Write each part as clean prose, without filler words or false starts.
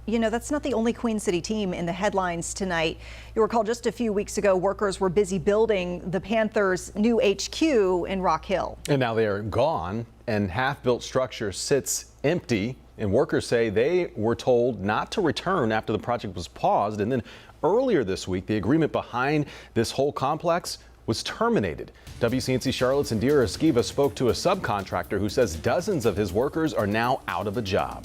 You know, that's not the only Queen City team in the headlines tonight. You recall just a few weeks ago, workers were busy building the Panthers' new HQ in Rock Hill. And now they are gone, and half-built structure sits empty. And workers say they were told not to return after the project was paused. And then earlier this week, the agreement behind this whole complex was terminated. WCNC Charlotte's Indira Esquiva spoke to a subcontractor who says dozens of his workers are now out of a job.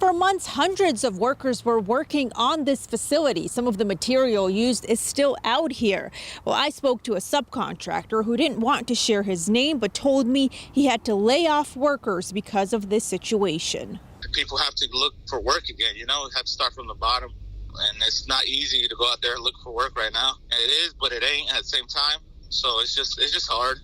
For months, hundreds of workers were working on this facility. Some of the material used is still out here. Well, I spoke to a subcontractor who didn't want to share his name, but told me he had to lay off workers because of this situation. People have to look for work again, have to start from the bottom. And it's not easy to go out there and look for work right now. And it is, but it ain't at the same time. So it's just hard.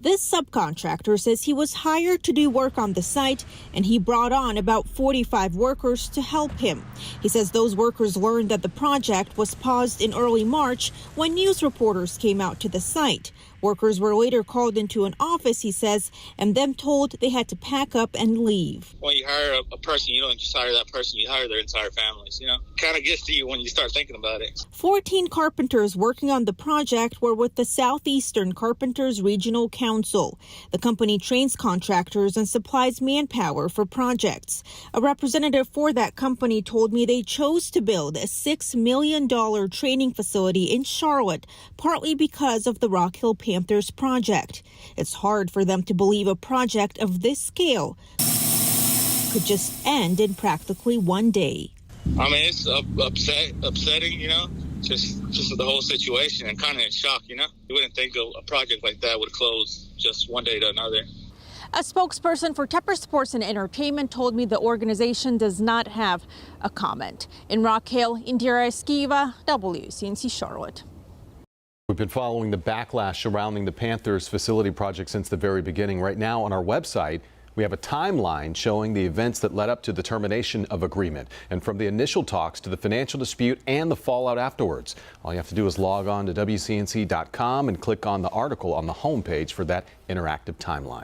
This subcontractor says he was hired to do work on the site, and he brought on about 45 workers to help him. He says those workers learned that the project was paused in early March when news reporters came out to the site. Workers were later called into an office, he says, and then told they had to pack up and leave. When you hire a person, you don't just hire that person, you hire their entire families, Kind of gets to you when you start thinking about it. 14 carpenters working on the project were with the Southeastern Carpenters Regional Council. The company trains contractors and supplies manpower for projects. A representative for that company told me they chose to build a $6 million training facility in Charlotte, partly because of the Rock Hill Panthers project. It's hard for them to believe a project of this scale could just end in practically one day. I mean, it's upsetting, just the whole situation, and kind of in shock, You wouldn't think a project like that would close just one day to another. A spokesperson for Tepper Sports and Entertainment told me the organization does not have a comment. In Rock Hill, Indira Esquiva, WCNC Charlotte. We've been following the backlash surrounding the Panthers facility project since the very beginning. Right now on our website, we have a timeline showing the events that led up to the termination of agreement, and from the initial talks to the financial dispute and the fallout afterwards. All you have to do is log on to WCNC.com and click on the article on the homepage for that interactive timeline.